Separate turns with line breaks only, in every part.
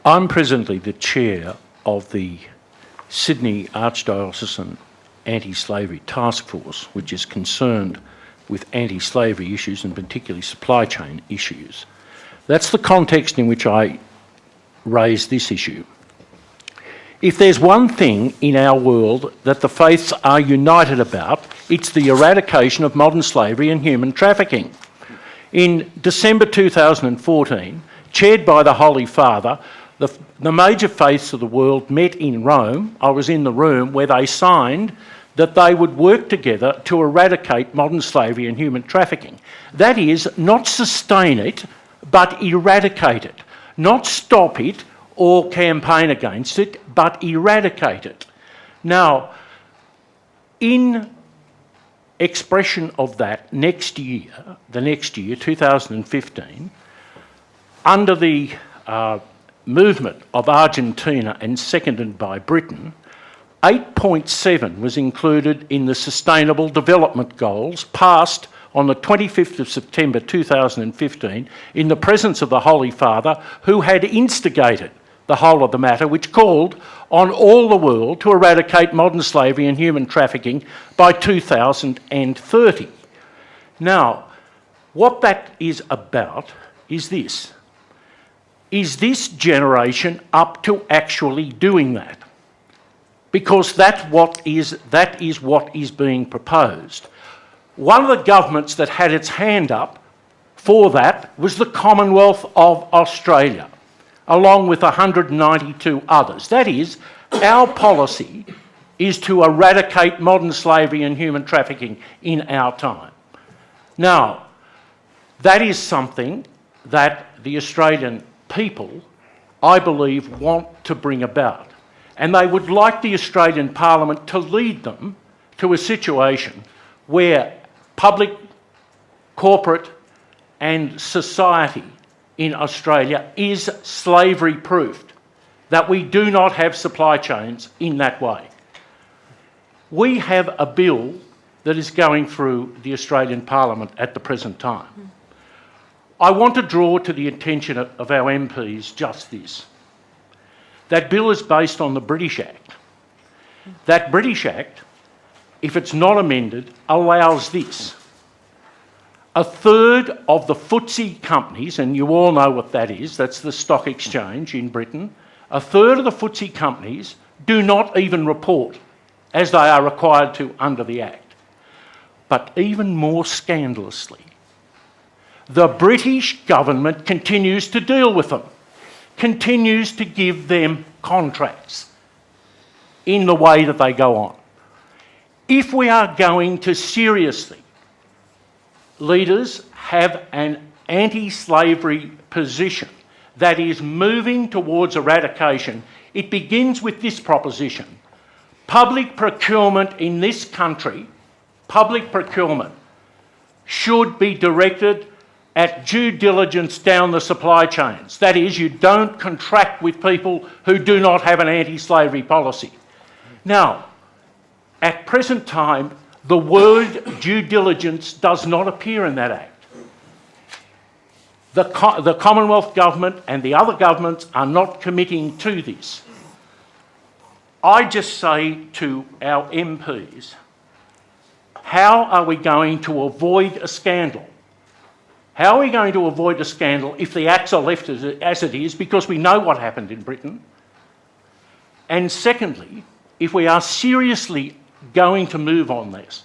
I'm presently the chair of the Sydney Archdiocesan Anti-Slavery Task Force, which is concerned with anti-slavery issues and particularly supply chain issues. That's the context in which I raise this issue. If there's one thing in our world that the faiths are united about, it's the eradication of modern slavery and human trafficking. In December 2014, chaired by the Holy Father, the major faiths of the world met in Rome. I was in the room where they signed that they would work together to eradicate modern slavery and human trafficking. That is, not sustain it, but eradicate it. Not stop it or campaign against it, but eradicate it. Now, in expression of that next year, 2015, under the movement of Argentina and seconded by Britain, 8.7 was included in the Sustainable Development Goals passed on the 25th of September 2015 in the presence of the Holy Father, who had instigated the whole of the matter, which called on all the world to eradicate modern slavery and human trafficking by 2030. Now, what that is about is this. Is this generation up to actually doing that? Because that is what is being proposed. One of the governments that had its hand up for that was the Commonwealth of Australia, along with 192 others. That is, our policy is to eradicate modern slavery and human trafficking in our time. Now, that is something that the Australian people, I believe, want to bring about. And they would like the Australian Parliament to lead them to a situation where public, corporate and society in Australia is slavery-proofed, that we do not have supply chains in that way. We have a bill that is going through the Australian Parliament at the present time. I want to draw to the attention of our MPs just this. That bill is based on the British Act. That British Act, if it's not amended, allows this. A third of the FTSE companies, and you all know what that is, that's the stock exchange in Britain, a third of the FTSE companies do not even report as they are required to under the Act. But even more scandalously, the British government continues to deal with them, continues to give them contracts in the way that they go on. If we are going to seriously, leaders, have an anti-slavery position that is moving towards eradication, it begins with this proposition. Public procurement in this country, public procurement, should be directed at due diligence down the supply chains. That is, you don't contract with people who do not have an anti-slavery policy. Now, at present time, the word due diligence does not appear in that Act. The Commonwealth Government and the other governments are not committing to this. I just say to our MPs, how are we going to avoid a scandal? How are we going to avoid a scandal if the Acts are left as it is, because we know what happened in Britain? And secondly, if we are seriously going to move on this,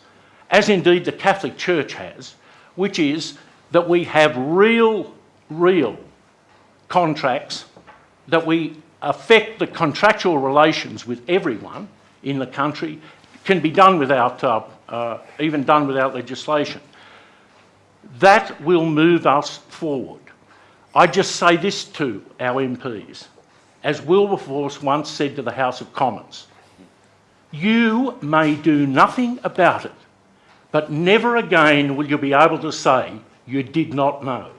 as indeed the Catholic Church has, which is that we have real contracts, that we affect the contractual relations with everyone in the country, can be done without, even done without legislation. That will move us forward. I just say this to our MPs, as Wilberforce once said to the House of Commons, you may do nothing about it, but never again will you be able to say you did not know.